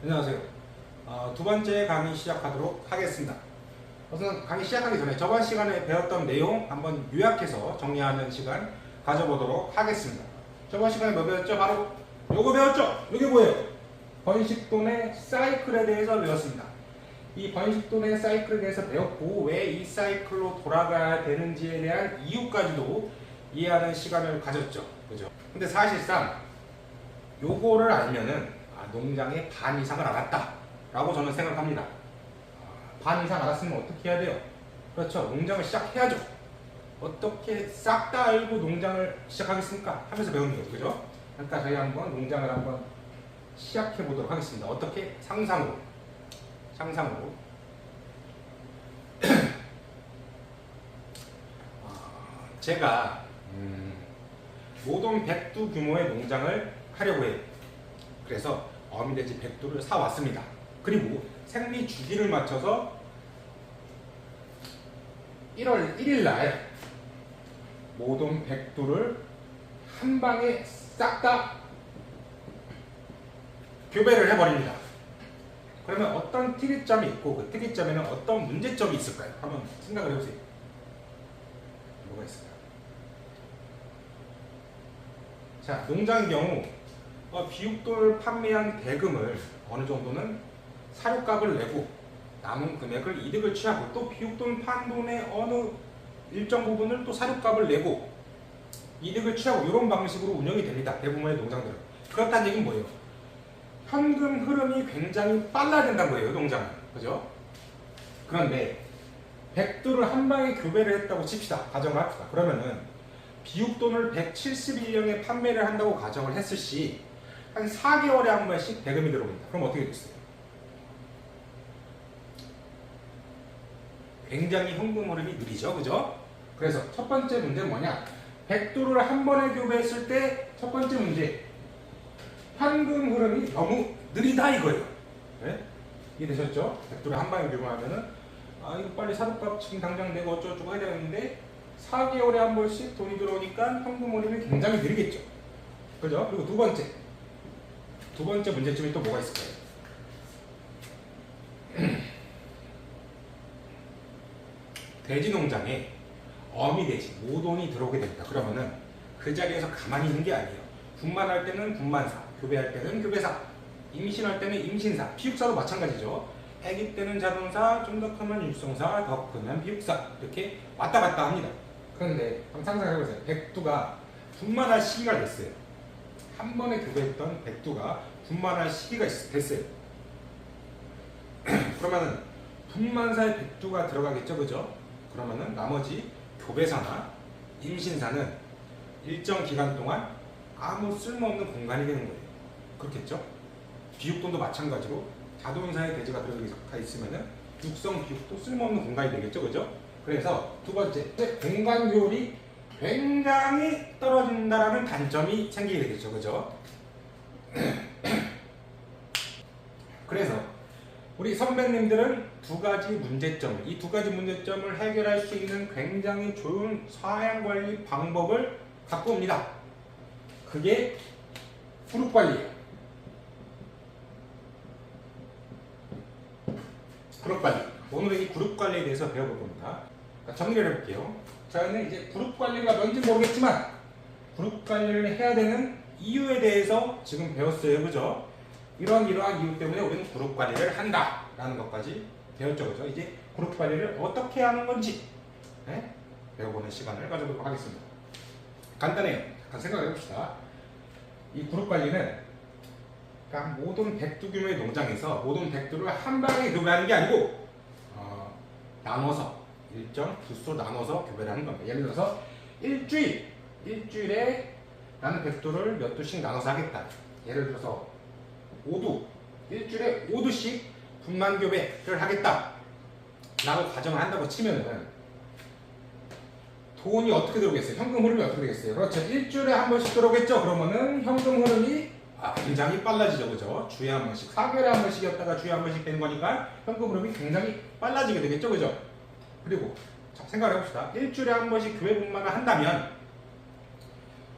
안녕하세요. 두 번째 강의 시작하도록 하겠습니다. 우선 강의 시작하기 전에 저번 시간에 배웠던 내용 한번 요약해서 정리하는 시간 가져보도록 하겠습니다. 저번 시간에 뭐 배웠죠? 바로 요거 배웠죠? 이게 뭐예요? 번식돈의 사이클에 대해서 배웠습니다. 이 번식돈의 사이클에 대해서 배웠고 왜 이 사이클로 돌아가야 되는지에 대한 이유까지도 이해하는 시간을 가졌죠. 그죠? 근데 사실상 요거를 알면은 농장의 반 이상을 알았다 라고 저는 생각합니다. 반 이상 알았으면 어떻게 해야 돼요? 그렇죠. 농장을 시작해야죠. 어떻게 싹 다 알고 농장을 시작하겠습니까? 하면서 배우는 거죠. 그죠? 그러니까 저희 한번 농장을 한번 시작해 보도록 하겠습니다. 어떻게? 상상으로. 제가 모동 100두 규모의 농장을 하려고 해요. 그래서 어미돼지 100두를 사왔습니다. 그리고 생리 주기를 맞춰서 1월 1일 날 모동 100두를 한 방에 싹 다 교배를 해버립니다. 그러면 어떤 특이점이 있고 그 특이점에는 어떤 문제점이 있을까요? 한번 생각을 해보세요. 뭐가 있을까요? 자, 농장의 경우 비육돌 판매한 대금을 어느 정도는 사료값을 내고 남은 금액을 이득을 취하고 또 비육돌 판 돈의 어느 일정 부분을 또 사료값을 내고 이득을 취하고 이런 방식으로 운영이 됩니다. 대부분의 농장들은. 그렇다는 얘기는 뭐예요? 현금 흐름이 굉장히 빨라야 된다는 거예요. 농장은. 그죠? 그런데 100두를 한 방에 교배를 했다고 칩시다. 가정을 합시다. 그러면은 비육돈을 171령에 판매를 한다고 가정을 했을 시 한 4개월에 한 번씩 대금이 들어옵니다. 그럼 어떻게 됐어요? 굉장히 현금 흐름이 느리죠. 그죠? 그래서 첫 번째 문제는 뭐냐? 100두를 한 번에 교배했을 때 첫 번째 문제, 현금 흐름이 너무 느리다 이거예요. 네? 이해되셨죠? 100두를 한 방에 교배하면은 이거 빨리 사료값 지금 당장 내고 어쩌고저쩌고 해야 되는데 4개월에 한 번씩 돈이 들어오니까 현금 흐름이 굉장히 느리겠죠. 그죠? 그리고 두 번째 문제점이 또 뭐가 있을까요? 돼지 농장에 어미돼지, 모돈이 들어오게 됩니다. 그러면은 그 자리에서 가만히 있는 게 아니에요. 분만할 때는 분만사, 교배할 때는 교배사, 임신할 때는 임신사, 피육사도 마찬가지죠. 아기 때는 자동사, 좀 더 크면 육성사, 더 크면 비육사 이렇게 왔다 갔다 합니다. 그런데 한번 상상해보세요. 100두가 분만할 시기가 됐어요. 한 번에 교배했던 100두가 분만할 시기가 됐어요. 그러면은 분만사에 100두가 들어가겠죠, 그죠? 그러면은 나머지 교배사나 임신사는 일정 기간 동안 아무 쓸모없는 공간이 되는 거예요. 그렇겠죠? 비육돈도 마찬가지로 자동사에 돼지가 들어가 있으면은 육성 비육도 쓸모없는 공간이 되겠죠, 그죠? 그래서 두 번째, 공간 효율이 굉장히 떨어진다라는 단점이 생기게 되겠죠, 그죠? 그래서 우리 선배님들은 두 가지 문제점, 이 두 가지 문제점을 해결할 수 있는 굉장히 좋은 사양관리 방법을 갖고 옵니다. 그게 그룹관리예요. 그룹관리. 오늘은 이 그룹관리에 대해서 배워볼 겁니다. 정리를 해볼게요. 저희는 이제 그룹관리가 뭔지 모르겠지만 그룹관리를 해야 되는 이유에 대해서 지금 배웠어요. 그죠? 이러한 이유 때문에 우리는 그룹관리를 한다 라는 것까지 배웠죠. 그죠? 이제 그룹관리를 어떻게 하는 건지 배워보는 시간을 가져보도록 하겠습니다. 간단해요. 잠깐 생각을 해봅시다. 이 그룹관리는 그러니까 모든 100두 규모의 농장에서 모든 100두를 한 방에 교배하는 게 아니고 나눠서 일정 두수로 나눠서 교배를 하는 겁니다. 예를 들어서 일주일에 나는 100두를 몇 두씩 나눠서 하겠다. 예를 들어서 5두, 일주일에 5두씩 분만 교배를 하겠다 라고 가정을 한다고 치면은 돈이 어떻게 들어오겠어요? 현금 흐름이 어떻게 되겠어요? 그렇죠. 일주일에 한 번씩 들어오겠죠? 그러면은 현금 흐름이 굉장히 빨라지죠. 그죠? 주에 한 번씩, 4개월에 한 번씩이었다가 주에 한 번씩 되는 거니까 현금 흐름이 굉장히 빨라지게 되겠죠. 그죠? 그리고 자, 생각을 해봅시다. 일주일에 한 번씩 교배 분만을 한다면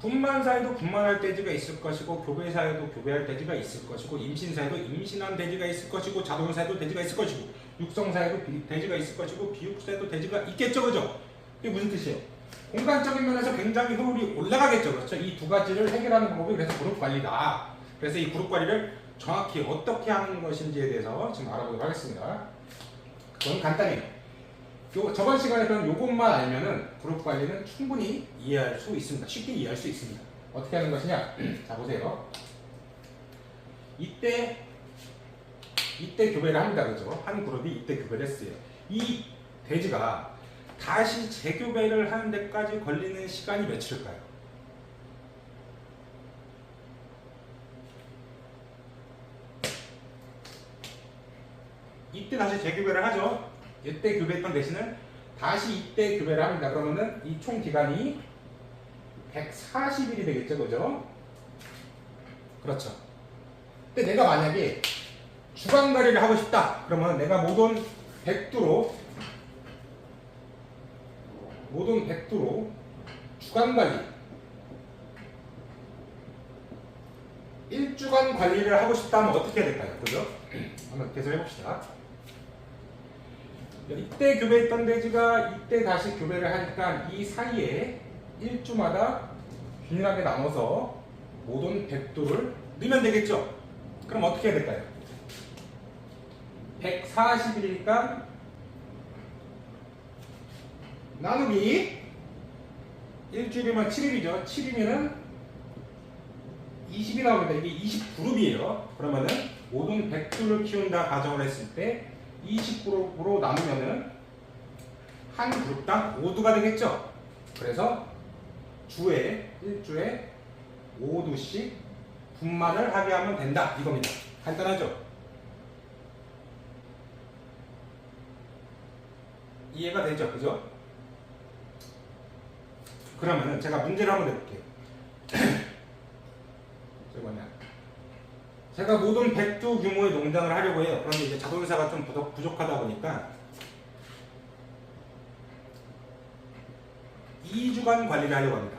분만 사이도 분만할 돼지가 있을 것이고, 교배 사이도 교배할 돼지가 있을 것이고, 임신 사이도 임신한 돼지가 있을 것이고, 자동 사이도 돼지가 있을 것이고, 육성 사이도 돼지가 있을 것이고, 비육 사이도 돼지가 있겠죠, 그죠? 이게 무슨 뜻이에요? 공간적인 면에서 굉장히 효율이 올라가겠죠, 그렇죠? 이 두 가지를 해결하는 방법이 그래서 그룹 관리다. 그래서 이 그룹 관리를 정확히 어떻게 하는 것인지에 대해서 지금 알아보도록 하겠습니다. 그건 간단해요. 저번 시간에 배운 요것만 알면은 그룹 관리는 충분히 이해할 수 있습니다. 쉽게 이해할 수 있습니다. 어떻게 하는 것이냐? 자, 보세요. 이때 교배를 합니다. 그죠? 한 그룹이 이때 교배를 했어요. 이 돼지가 다시 재교배를 하는 데까지 걸리는 시간이 며칠일까요? 이때 다시 재교배를 하죠. 이때 교배했던 대신은 다시 이때 교배를 합니다. 그러면은 이 총 기간이 140일이 되겠죠, 그죠? 그렇죠. 근데 내가 만약에 주간관리를 하고 싶다. 그러면 내가 모든 백두로 주간관리 1주간 관리를 하고 싶다 하면 어떻게 해야 될까요? 그죠? 한번 계속 해봅시다. 이때 교배했던 돼지가 이때 다시 교배를 하니까 이 사이에 1주마다 균일하게 나눠서 모든 백두를 넣으면 되겠죠? 그럼 어떻게 해야 될까요? 140일이니까 나누기 일주일이면 7일이죠. 7일이면 20이 나옵니다. 이게 20그룹이에요. 그러면은 모든 백두를 키운다 가정을 했을 때 20그룹으로 나누면은 한 그룹당 5두가 되겠죠. 그래서 일주에 5두씩 분만을 하게 하면 된다. 이겁니다. 간단하죠? 이해가 되죠? 그죠? 그러면은 제가 문제를 한번 내볼게요. 제가 모든 백두 규모의 농장을 하려고 해요. 그런데 이제 자동차가 좀 부족하다 보니까 2주간 관리를 하려고 합니다.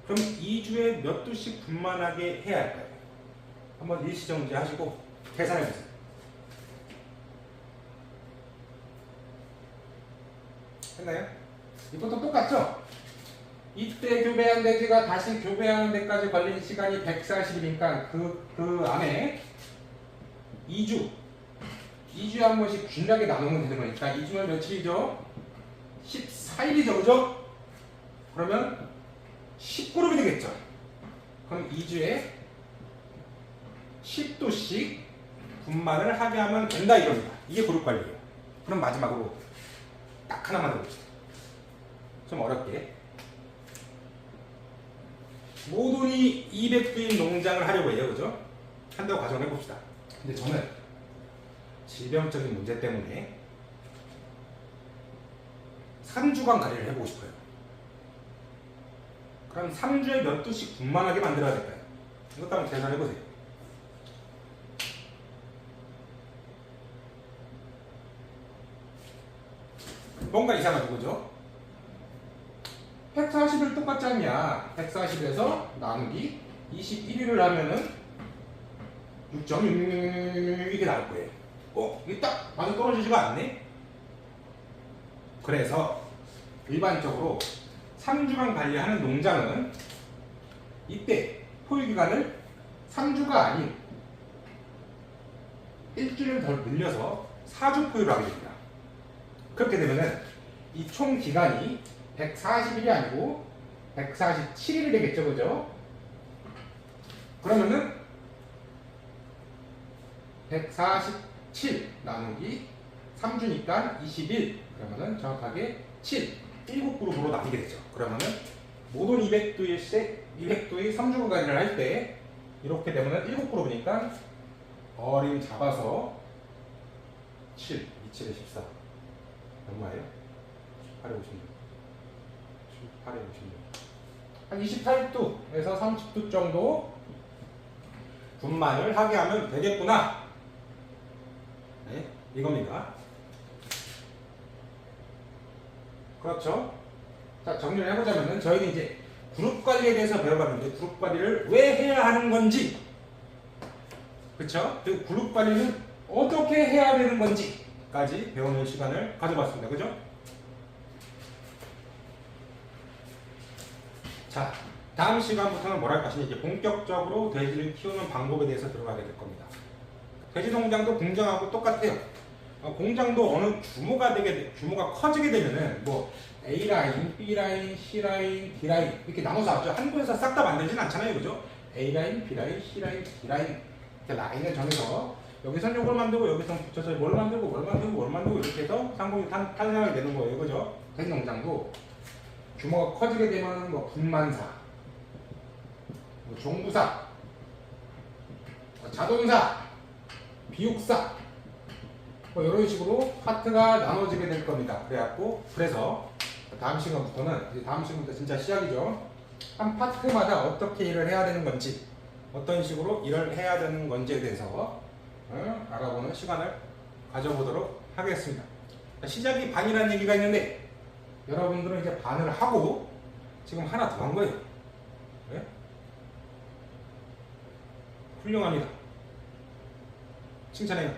그럼 2주에 몇 두씩 분만하게 해야 할까요? 한번 일시정지 하시고 계산해 보세요. 했나요? 이것도 똑같죠? 이때 교배한 돼지가 다시 교배하는 데까지 걸린 시간이 140일이니까 그 안에 2주에 한 번씩 균일하게 나누면 되는 거니까 2주면 며칠이죠? 14일이죠, 그죠? 그러면 10그룹이 되겠죠? 그럼 2주에 10두씩 분만을 하게 하면 된다 이겁니다. 이게 그룹 관리예요. 그럼 마지막으로 딱 하나만 해봅시다. 좀 어렵게. 모든이 200두인 농장을 하려고 해요. 그죠? 한다고 가정을 해봅시다. 근데 저는 질병적인 문제 때문에 3주간 관리를 해보고 싶어요. 그럼 3주에 몇 두씩 분만하게 만들어야 될까요? 이것도 한번 계산해보세요. 뭔가 이상하죠, 그죠? 140을 똑같지 않냐? 140에서 나누기 21일을 하면은 6.666 이게 나올 거예요. 이게 딱 맞아 떨어지지가 않네? 그래서 일반적으로 3주간 관리하는 농장은 이때 포유기간을 3주가 아닌 일주일을 더 늘려서 4주 포유를 하게 됩니다. 그렇게 되면은 이 총 기간이 140일이 아니고 147일이 되겠죠, 그죠? 그러면은 147 나누기 3주니까 21 그러면은 정확하게 7그룹으로 나뉘게 되죠. 그러면은 모든 200두의 3주간 관리를 할 때 이렇게 되면은 7그룹이니까 어림 잡아서 7, 27에 14 얼마예요? 8에 56 8에 56 한 28두에서 30두 정도 분만을 하게 하면 되겠구나. 네, 이겁니다. 그렇죠? 자, 정리를 해보자면은 저희는 이제 그룹 관리에 대해서 배워봤는데 그룹 관리를 왜 해야 하는 건지, 그쵸? 그 그룹 관리는 어떻게 해야 되는 건지까지 배우는 시간을 가져봤습니다. 그죠? 자, 다음 시간부터는 뭘 할 것이냐, 이제 본격적으로 돼지를 키우는 방법에 대해서 들어가게 될 겁니다. 돼지 농장도 공장하고 똑같아요. 공장도 어느 규모가 커지게 되면은 뭐 A라인, B라인, C라인, D라인 이렇게 나눠서 하죠. 한 곳에서 싹 다 만들지는 않잖아요. 그죠? A라인, B라인, C라인, D라인 이렇게 라인을 정해서 여기선 요걸 만들고 여기선 붙여서 뭘 만들고 뭘 만들고 뭘 만들고 이렇게 해서 상공이 탄생하게 되는 거예요. 그죠? 돼지 농장도 규모가 커지게 되면 뭐 분만사, 뭐 종부사, 뭐 자동사, 비육사 뭐 이런 식으로 파트가 나눠지게 될 겁니다. 그래서 다음 시간부터 진짜 시작이죠. 한 파트마다 어떻게 일을 해야 되는 건지, 어떤 식으로 일을 해야 되는 건지에 대해서 알아보는 시간을 가져보도록 하겠습니다. 시작이 반이라는 얘기가 있는데 여러분들은 이제 반을 하고 지금 하나 더 한 거예요. 네? 훌륭합니다. 칭찬해요.